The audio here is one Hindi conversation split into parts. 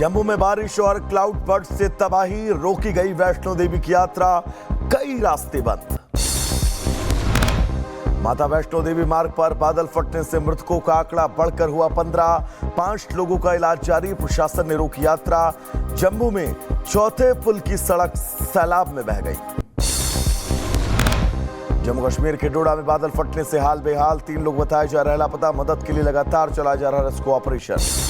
जम्मू में बारिश और क्लाउड बर्स्ट से तबाही, रोकी गई वैष्णो देवी की यात्रा, कई रास्ते बंद। माता वैष्णो देवी मार्ग पर बादल फटने से मृतकों का आंकड़ा बढ़कर हुआ 15, 5 लोगों का इलाज जारी, प्रशासन ने रोकी यात्रा। जम्मू में चौथे पुल की सड़क सैलाब में बह गई। जम्मू कश्मीर के डोडा में बादल फटने से हाल बेहाल, 3 लोग बताए जा रहे लापता, मदद के लिए लगातार चलाया जा रहा रेस्क्यू ऑपरेशन।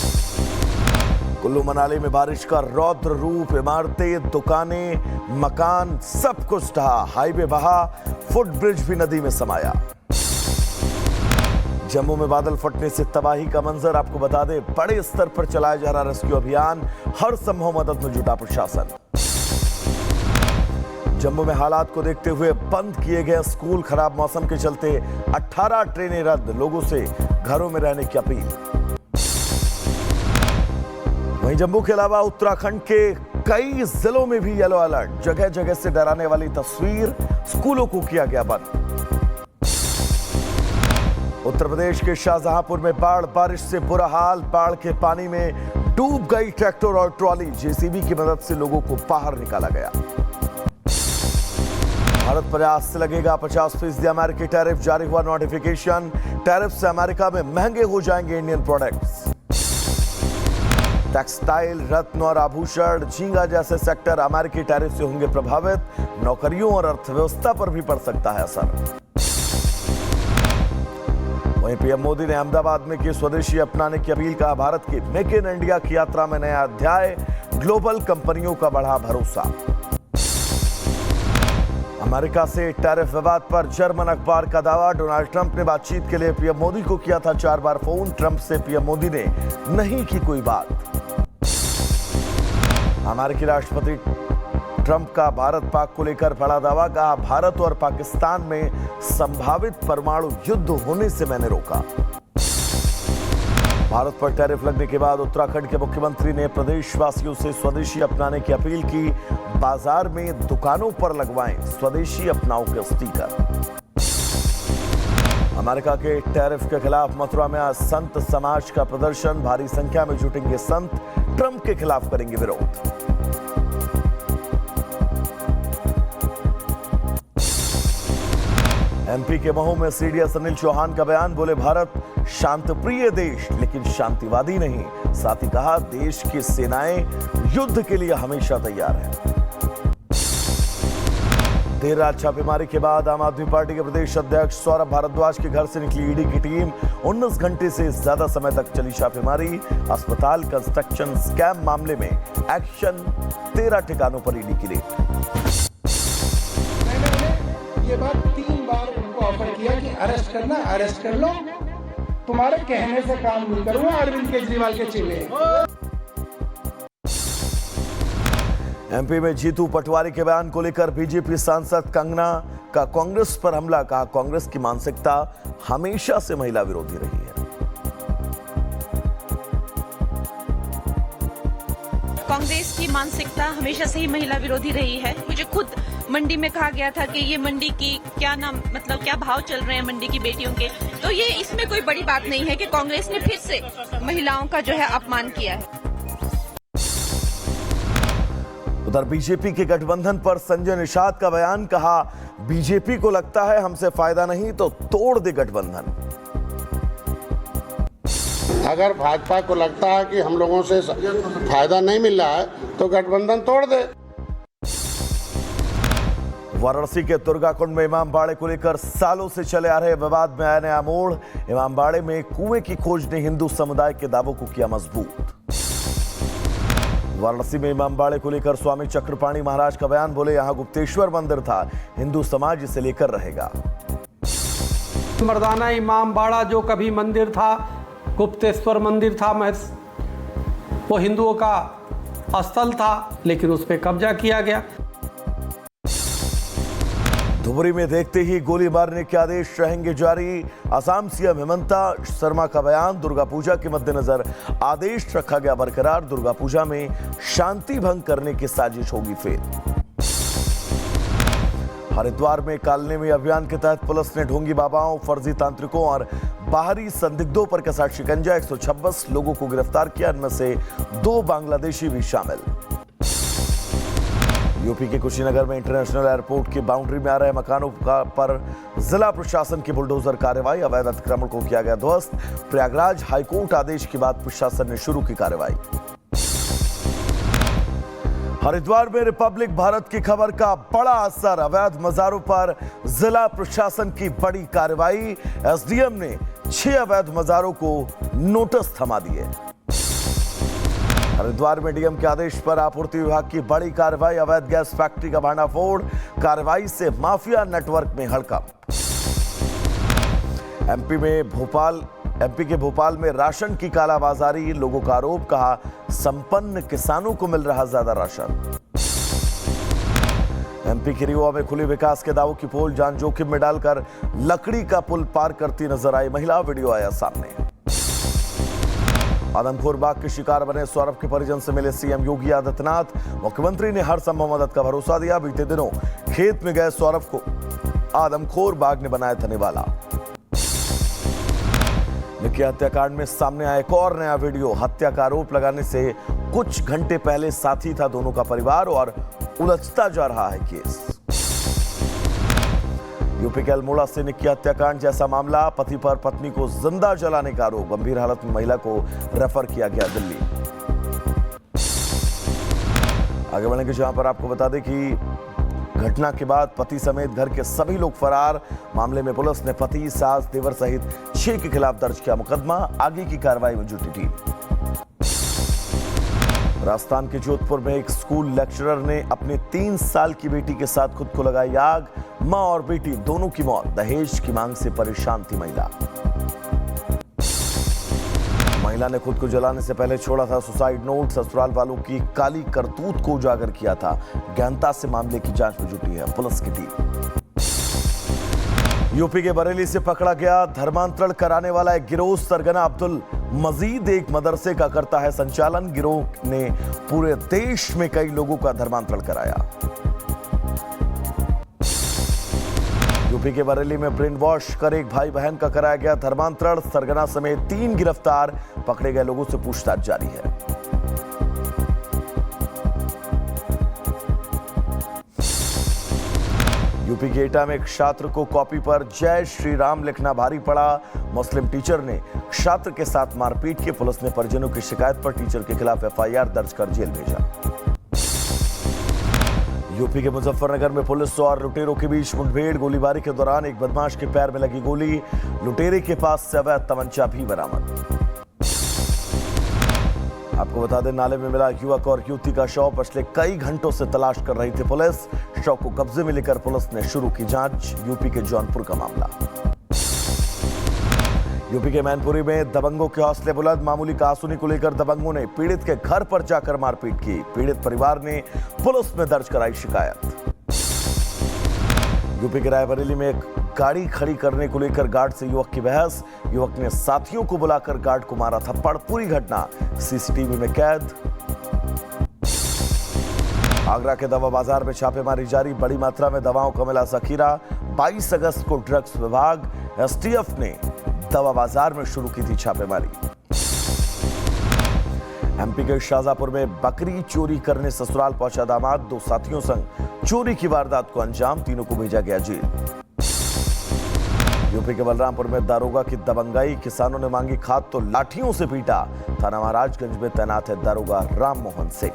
कुल्लू मनाली में बारिश का रौद्र रूप, इमारतें, दुकानें, मकान सब कुछ ढहा, हाईवे बहा, फुटब्रिज भी नदी में समाया। जम्मू में बादल फटने से तबाही का मंजर, आपको बता दें बड़े स्तर पर चलाया जा रहा रेस्क्यू अभियान, हर संभव मदद में जुटा प्रशासन। जम्मू में हालात को देखते हुए बंद किए गए स्कूल, खराब मौसम के चलते 18 ट्रेनें रद्द, लोगों से घरों में रहने की अपील। वहीं जम्मू के अलावा उत्तराखंड के कई जिलों में भी येलो अलर्ट, जगह जगह से डराने वाली तस्वीर, स्कूलों को किया गया बंद। उत्तर प्रदेश के शाहजहांपुर में बाढ़, बारिश से बुरा हाल, बाढ़ के पानी में डूब गई ट्रैक्टर और ट्रॉली, जेसीबी की मदद से लोगों को बाहर निकाला गया। भारत पर आज से लगेगा 50% अमेरिकी टैरिफ, जारी हुआ नोटिफिकेशन, टैरिफ से अमेरिका में महंगे हो जाएंगे इंडियन प्रोडक्ट्स। टेक्सटाइल, रत्न और आभूषण, झींगा जैसे सेक्टर अमेरिकी टैरिफ से होंगे प्रभावित, नौकरियों और अर्थव्यवस्था पर भी पड़ सकता है असर। वहीं पीएम मोदी ने अहमदाबाद में की स्वदेशी अपनाने की अपील, कहा भारत की मेक इन इंडिया की यात्रा में नया अध्याय, ग्लोबल कंपनियों का बढ़ा भरोसा। अमेरिका से टैरिफ विवाद पर जर्मन अखबार का दावा, डोनाल्ड ट्रंप ने बातचीत के लिए पीएम मोदी को किया था 4 बार फोन, ट्रंप से पीएम मोदी ने नहीं की कोई बात। अमेरिकी राष्ट्रपति ट्रंप का भारत पाक को लेकर बड़ा दावा, कहा भारत और पाकिस्तान में संभावित परमाणु युद्ध होने से मैंने रोका। भारत पर टैरिफ लगने के बाद उत्तराखंड के मुख्यमंत्री ने प्रदेशवासियों से स्वदेशी अपनाने की अपील की, बाजार में दुकानों पर लगवाएं स्वदेशी अपनाओ के स्टिकर। अमेरिका के टैरिफ के खिलाफ मथुरा में आज संत समाज का प्रदर्शन, भारी संख्या में जुटेंगे संत, ट्रंप के खिलाफ करेंगे विरोध। एमपी के महू में सीडीएस अनिल चौहान का बयान, बोले भारत शांतिप्रिय देश लेकिन शांतिवादी नहीं, साथ ही कहा देश की सेनाएं युद्ध के लिए हमेशा तैयार हैं। देर रात छापेमारी के बाद आम आदमी पार्टी के प्रदेश अध्यक्ष सौरभ भारद्वाज के घर से निकली ईडी की टीम, 19 घंटे से ज्यादा समय तक चली छापेमारी, अस्पताल कंस्ट्रक्शन स्कैम मामले में एक्शन, 13 ठिकानों पर ईडी की रेड। ये बात 3 बार उनको ऑफर किया कि अरेस्ट करना, अरेस्ट कर लो, तुम्हारे कहने से काम नहीं करूंगा, अरविंद केजरीवाल के चेले। एमपी में जीतू पटवारी के बयान को लेकर बीजेपी सांसद कंगना का कांग्रेस पर हमला, कहा कांग्रेस की मानसिकता हमेशा से महिला विरोधी रही है। कांग्रेस की मानसिकता हमेशा से ही महिला विरोधी रही है। मुझे खुद मंडी में कहा गया था कि ये मंडी की क्या नाम, मतलब क्या भाव चल रहे हैं मंडी की बेटियों के, तो ये इसमें कोई बड़ी बात नहीं है कि कांग्रेस ने फिर से महिलाओं का जो है अपमान किया है। उधर बीजेपी के गठबंधन पर संजय निषाद का बयान, कहा बीजेपी को लगता है हमसे फायदा नहीं तो तोड़ दे गठबंधन। अगर भाजपा को लगता है कि हम लोगों से फायदा नहीं मिल रहा है तो गठबंधन तोड़ दे। वाराणसी के दुर्गाकुंड में इमामबाड़े को लेकर सालों से चले आ रहे विवाद में आया नया मोड़, इमामबाड़े में कुएं की खोज ने हिंदू समुदाय के दावों को किया मजबूत। वाराणसी में इमामबाड़े को लेकर स्वामी चक्रपाणी महाराज का बयान, बोले यहां गुप्तेश्वर मंदिर था, हिंदू समाज इसे लेकर रहेगा। मर्दाना इमामबाड़ा जो कभी मंदिर था, गुप्तेश्वर मंदिर था, वो हिंदुओं का स्थल था, लेकिन उस पर कब्जा किया गया। धुबरी में देखते ही गोली मारने के आदेश रहेंगे जारी, असम सीएम हेमंता शर्मा का बयान, दुर्गा पूजा के मद्देनजर आदेश रखा गया बरकरार, दुर्गा पूजा में शांति भंग करने की साजिश होगी फेल। हरिद्वार में कालने में अभियान के तहत पुलिस ने ढोंगी बाबाओं, फर्जी तांत्रिकों और बाहरी संदिग्धों पर कसा शिकंजा। 126 लोगों को गिरफ्तार किया, इनमें से 2 बांग्लादेशी भी शामिल। यूपी के कुशीनगर में इंटरनेशनल एयरपोर्ट की बाउंड्री में आ रहे मकानों पर जिला प्रशासन की बुलडोजर कार्रवाई। अवैध अतिक्रमण को किया गया ध्वस्त। प्रयागराज हाईकोर्ट आदेश के बाद प्रशासन ने शुरू की कार्रवाई। हरिद्वार में रिपब्लिक भारत की खबर का बड़ा असर। अवैध मजारों पर जिला प्रशासन की बड़ी कार्रवाई। एसडीएम ने 6 अवैध मजारों को नोटिस थमा दिए। हरिद्वार में डीएम के आदेश पर आपूर्ति विभाग की बड़ी कार्रवाई। अवैध गैस फैक्ट्री का भांडाफोड़। कार्रवाई से माफिया नेटवर्क में हड़कंप। एमपी के भोपाल में राशन की कालाबाजारी। लोगों का आरोप, कहा संपन्न किसानों को मिल रहा ज्यादा राशन। एमपी की रीवा में खुली विकास के दावों की पोल। जान जोखिम में डालकर लकड़ी का पुल पार करती नजर आई महिला। वीडियो आया सामने। आदमखोर बाघ के शिकार बने सौरभ के परिजन से मिले सीएम योगी आदित्यनाथ। मुख्यमंत्री ने हर संभव मदद का भरोसा दिया। बीते दिनों खेत में गए सौरभ को आदमखोर बाघ ने बनाया था निवाला। निकी हत्याकांड में सामने आया एक और नया वीडियो। हत्या का आरोप लगाने से कुछ घंटे पहले साथी था दोनों का परिवार और उलझता जा रहा है केस। यूपी के अल्मोड़ा से निकी हत्याकांड जैसा मामला। पति पर पत्नी को जिंदा जलाने का आरोप। गंभीर हालत में महिला को रेफर किया गया दिल्ली। आगे बढ़ेंगे जहां पर आपको बता दें कि घटना के बाद पति समेत घर के सभी लोग फरार। मामले में पुलिस ने पति, सास, देवर सहित 6 के खिलाफ दर्ज किया मुकदमा। आगे की कार्रवाई में जुटी टीम। राजस्थान के जोधपुर में एक स्कूल लेक्चरर ने अपने 3 साल की बेटी के साथ खुद को लगाई आग। मां और बेटी दोनों की मौत। दहेज की मांग से परेशान थी महिला ने खुद को जलाने से पहले छोड़ा था सुसाइड नोट। ससुराल वालों की काली करतूत को उजागर किया था। गहनता से मामले की जांच में जुटी है पुलिस की टीम। यूपी के बरेली से पकड़ा गया धर्मांतरण कराने वाला एक गिरोह। सरगना अब्दुल मजीद एक मदरसे का करता है संचालन। गिरोह ने पूरे देश में कई लोगों का धर्मांतरण कराया। यूपी के बरेली में ब्रेन वॉश कर एक भाई बहन का कराया गया धर्मांतरण। सरगना समेत 3 गिरफ्तार। पकड़े गए लोगों से पूछताछ जारी है। यूपी के एटा में एक छात्र को कॉपी पर जय श्री राम लिखना भारी पड़ा। मुस्लिम टीचर ने छात्र के साथ मारपीट की। पुलिस ने परिजनों की शिकायत पर टीचर के खिलाफ एफआईआर दर्ज कर जेल भेजा। यूपी के मुजफ्फरनगर में पुलिस और लुटेरों के बीच मुठभेड़। गोलीबारी के दौरान एक बदमाश के पैर में लगी गोली। लुटेरे के पास से अवैध तमंचा भी बरामद। आपको बता दें, नाले में मिला युवक और युवती का शव। पिछले कई घंटों से तलाश कर रही थी पुलिस। शव को कब्जे में लेकर पुलिस ने शुरू की जांच। यूपी के जौनपुर का मामला। यूपी के मैनपुरी में दबंगों के हौसले बुलंद। मामूली कहासुनी को लेकर दबंगों ने पीड़ित के घर पर जाकर मारपीट की। पीड़ित परिवार ने पुलिस में दर्ज कराई शिकायत। यूपी के रायबरेली में एक गाड़ी खड़ी करने को लेकर गार्ड से युवक की बहस। युवक ने साथियों को बुलाकर गार्ड को मारा थप्पड़। पूरी घटना सीसीटीवी में कैद। आगरा के दवा बाजार में छापेमारी जारी। बड़ी मात्रा में दवाओं का मिला जखीरा। 22 अगस्त को ड्रग्स विभाग एसटीएफ ने दवा बाजार में शुरू की थी छापेमारी। एमपी के शाहजहांपुर में बकरी चोरी करने ससुराल पहुंचा दामाद। 2 साथियों संग चोरी की वारदात को अंजाम। तीनों को भेजा गया जेल। यूपी के बलरामपुर में दारोगा की दबंगाई। किसानों ने मांगी खाद तो लाठियों से पीटा। थाना महाराजगंज में तैनात है दारोगा राम मोहन सिंह।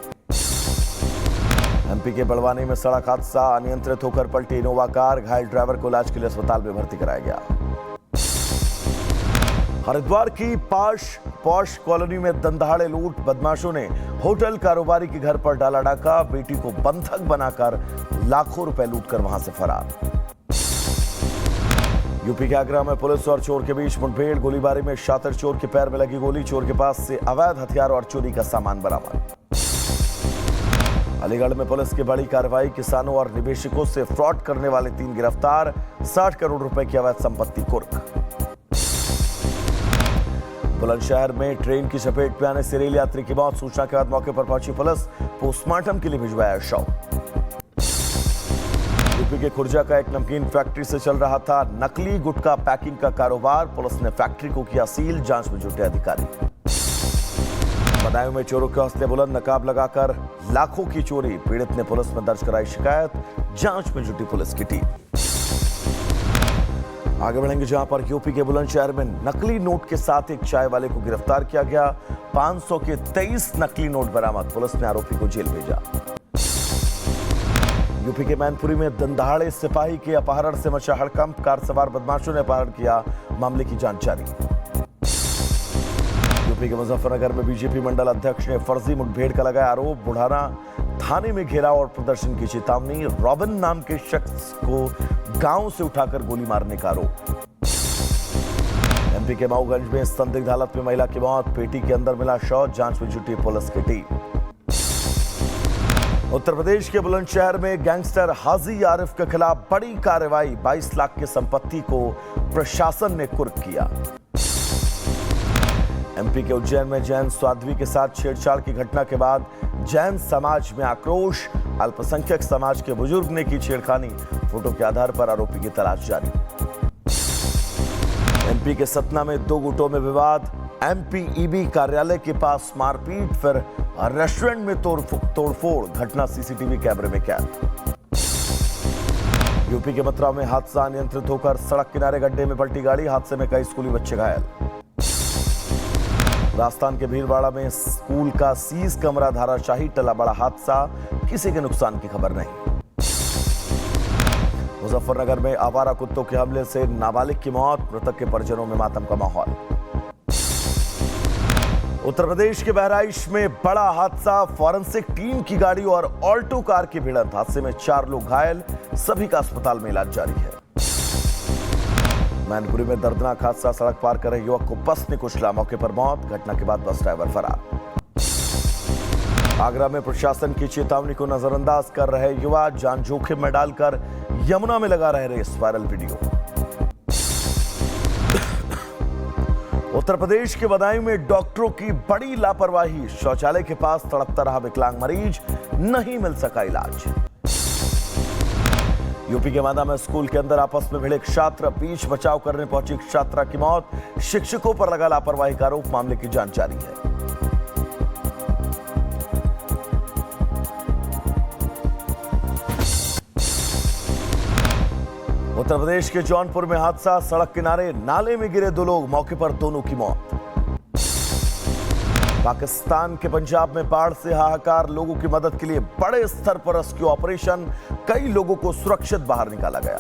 एमपी के बड़वानी में सड़क हादसा। अनियंत्रित होकर पलटी इनोवा कार। घायल ड्राइवर को इलाज के लिए अस्पताल में भर्ती कराया गया। हरिद्वार की पॉश कॉलोनी में दंदहाड़े लूट। बदमाशों ने होटल कारोबारी के घर पर डाला डाका। बेटी को बंधक बनाकर लाखों रुपए लूटकर वहां से फरार। यूपी के आगरा में पुलिस और चोर के बीच मुठभेड़। गोलीबारी में शातिर चोर के पैर में लगी गोली। चोर के पास से अवैध हथियार और चोरी का सामान बरामद। अलीगढ़ में पुलिस की बड़ी कार्रवाई। किसानों और निवेशकों से फ्रॉड करने वाले 3 गिरफ्तार। 60 करोड़ रुपए की अवैध संपत्ति कुर्क। बुलंदशहर में ट्रेन की चपेट में आने से रेल यात्री की मौत। सूचना के बाद मौके पर पहुंची पुलिस। पोस्टमार्टम के लिए भिजवाया शव। यूपी के खुर्जा का एक नमकीन फैक्ट्री से चल रहा था नकली गुटखा पैकिंग का कारोबार। पुलिस ने फैक्ट्री को किया सील, जांच में जुटे अधिकारी। बदायूं में चोरों के हौसले बुलंद, नकाब लगाकर लाखों की चोरी। पीड़ित ने पुलिस में दर्ज कराई शिकायत, जांच में जुटी पुलिस की टीम। आगे बढ़ेंगे जहां पर यूपी के बुलंदशहर में नकली नोट के साथ एक चाय वाले को गिरफ्तार किया गया। 500 के 23 नकली नोट बरामद, पुलिस ने आरोपी को जेल भेजा। यूपी के मैनपुरी में दंदहाड़े सिपाही के अपहरण से मचा हड़कंप। कार सवार बदमाशों ने अपहरण किया, मामले की जांच जारी। यूपी के मुजफ्फरनगर में बीजेपी मंडल अध्यक्ष ने फर्जी मुठभेड़ का लगाया आरोप। बुढ़ाना थाने में घेराव और प्रदर्शन की चेतावनी। रॉबिन नाम के शख्स को गांव से उठाकर गोली मारने का आरोप। एमपी के मऊगंज में संदिग्ध हालत में महिला की मौत, पेटी के अंदर मिला शव, जांच में जुटी पुलिस की टीम। उत्तर प्रदेश के बुलंदशहर में गैंगस्टर हाजी आरिफ के खिलाफ बड़ी कार्रवाई। 22 लाख की संपत्ति को प्रशासन ने कुर्क किया। एमपी के उज्जैन में जैन साध्वी के साथ छेड़छाड़ की घटना के बाद जैन समाज में आक्रोश। अल्पसंख्यक समाज के बुजुर्ग ने की छेड़खानी, फोटो के आधार पर आरोपी की तलाश जारी। एमपी के सतना में 2 गुटों में विवाद। एमपीईबी कार्यालय के पास मारपीट, फिर रेस्टोरेंट में तोड़फोड़, घटना सीसीटीवी कैमरे में कैद। यूपी के मथुरा में हादसा अनियंत्रित होकर सड़क किनारे गड्ढे में पलटी गाड़ी, हादसे में कई स्कूली बच्चे घायल। राजस्थान के भीलवाड़ा में स्कूल का सीज कमरा धाराशाही, टला बड़ा हादसा, किसी के नुकसान की खबर नहीं। मुजफ्फरनगर में आवारा कुत्तों के हमले से नाबालिग की मौत, मृतक के परिजनों में मातम का माहौल। उत्तर प्रदेश के बहराइच में बड़ा हादसा, फॉरेंसिक टीम की गाड़ी और ऑल्टो कार की भिड़ंत, हादसे में 4 लोग घायल, सभी का अस्पताल में इलाज जारी है। मैनपुरी में दर्दनाक हादसा, सड़क पार कर रहे युवक को बस ने कुचला, मौके पर मौत, घटना के बाद बस ड्राइवर फरार। आगरा में प्रशासन की चेतावनी को नजरअंदाज कर रहे युवा, जान जोखिम में डालकर यमुना में लगा रहे race, viral video. Uttar Pradesh के बदायूं में डॉक्टरों की बड़ी लापरवाही, शौचालय के पास तड़पता रहा विकलांग मरीज, नहीं मिल सका इलाज। यूपी के मादा में स्कूल के अंदर आपस में भिड़े छात्र, बीच बचाव करने पहुंची छात्रा की मौत, शिक्षकों पर लगा लापरवाही का आरोप, मामले की जांच जारी है। उत्तर प्रदेश के जौनपुर में हादसा, सड़क किनारे नाले में गिरे 2 लोग, मौके पर दोनों की मौत। पाकिस्तान के पंजाब में बाढ़ से हाहाकार, लोगों की मदद के लिए बड़े स्तर पर रेस्क्यू ऑपरेशन, कई लोगों को सुरक्षित बाहर निकाला गया।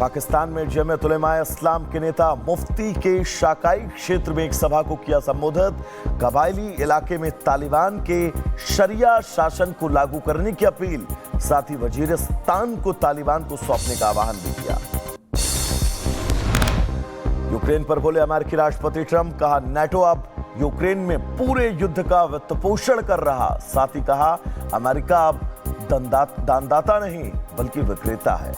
पाकिस्तान में जमीयत उलेमा इस्लाम के नेता मुफ्ती के शाकाई क्षेत्र में एक सभा को किया संबोधित। कबायली इलाके में तालिबान के शरिया शासन को लागू करने की अपील, साथ ही वजीरिस्तान को तालिबान को सौंपने का आह्वान भी किया। यूक्रेन पर बोले अमेरिकी राष्ट्रपति ट्रंप, कहा नाटो अब यूक्रेन में पूरे युद्ध का वित्तपोषण कर रहा, साथ ही कहा अमेरिका अब दानदाता नहीं बल्कि विक्रेता है।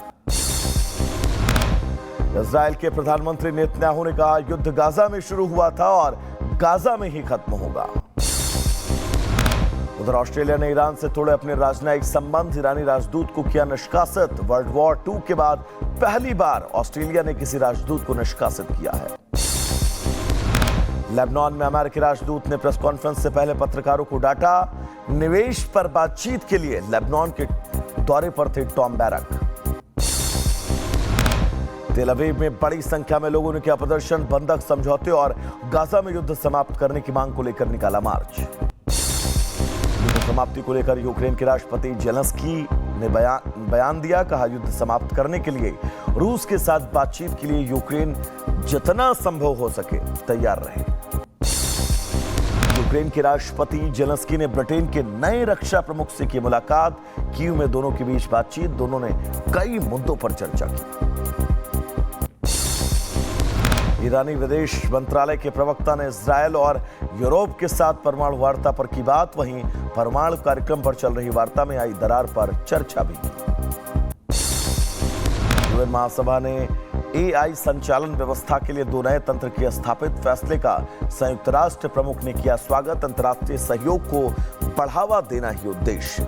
इजराइल के प्रधानमंत्री नेतन्याहू ने कहा युद्ध गाजा में शुरू हुआ था और गाजा में ही खत्म होगा। उधर ऑस्ट्रेलिया ने ईरान से तोड़े अपने राजनयिक संबंध, ईरानी राजदूत को किया निष्कासित। वर्ल्ड वॉर 2 के बाद पहली बार ऑस्ट्रेलिया ने किसी राजदूत को निष्कासित किया है। लेबनान में अमेरिकी राजदूत ने प्रेस कॉन्फ्रेंस से पहले पत्रकारों को डांटा। निवेश पर बातचीत के लिए लेबनान के दौरे पर थे टॉम बैरक। तेल अवीव में बड़ी संख्या में लोगों ने किया प्रदर्शन, बंधक समझौते और गाजा में युद्ध समाप्त करने की मांग को लेकर निकाला मार्च। युद्ध समाप्ति को लेकर यूक्रेन के राष्ट्रपति जेलेंस्की ने बयान दिया, कहा युद्ध समाप्त करने के लिए रूस के साथ बातचीत के लिए यूक्रेन जितना संभव हो सके तैयार रहे। यूक्रेन के राष्ट्रपति जेलेंस्की ने ब्रिटेन के नए रक्षा प्रमुख से की मुलाकात, कीव में दोनों के बीच बातचीत, दोनों ने कई मुद्दों पर चर्चा की। ईरानी विदेश मंत्रालय के प्रवक्ता ने इजरायल और यूरोप के साथ परमाणु वार्ता पर की बात, वहीं परमाणु कार्यक्रम पर चल रही वार्ता में आई दरार पर चर्चा भी की। यूएन महासभा ने एआई संचालन व्यवस्था के लिए 2 नए तंत्र के स्थापित फैसले का संयुक्त राष्ट्र प्रमुख ने किया स्वागत। अंतर्राष्ट्रीय सहयोग को बढ़ावा देना ही उद्देश्य।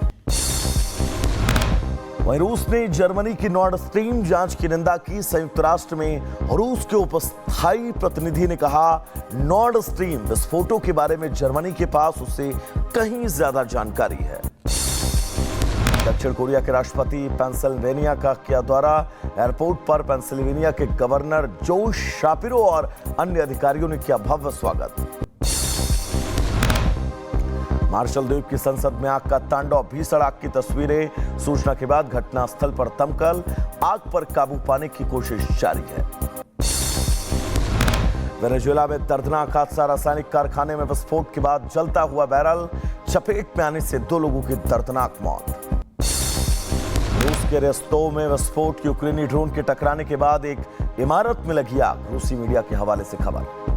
वहीं रूस ने जर्मनी की नॉर्ड स्ट्रीम जांच की निंदा की। संयुक्त राष्ट्र में रूस के उपस्थायी प्रतिनिधि ने कहा, नॉर्ड स्ट्रीम विस्फोटों के बारे में जर्मनी के पास उससे कहीं ज्यादा जानकारी है। दक्षिण कोरिया के राष्ट्रपति पेंसिल्वेनिया का किया दौरा। एयरपोर्ट पर पेंसिल्वेनिया के गवर्नर जोश शापिरो और अन्य अधिकारियों ने किया भव्य स्वागत। मार्शल द्वीप की संसद में आग का तांडव, भीषण आग की तस्वीरें। सूचना के बाद घटनास्थल पर दमकल, आग पर काबू पाने की कोशिश जारी है। वेनेजुएला में दर्दनाक हादसा, रासायनिक कारखाने में विस्फोट के बाद जलता हुआ बैरल चपेट में आने से 2 लोगों की दर्दनाक मौत। रूस के रेस्तोव में विस्फोट, यूक्रेनी ड्रोन के टकराने के बाद एक इमारत में लगी आग। रूसी मीडिया के हवाले से खबर।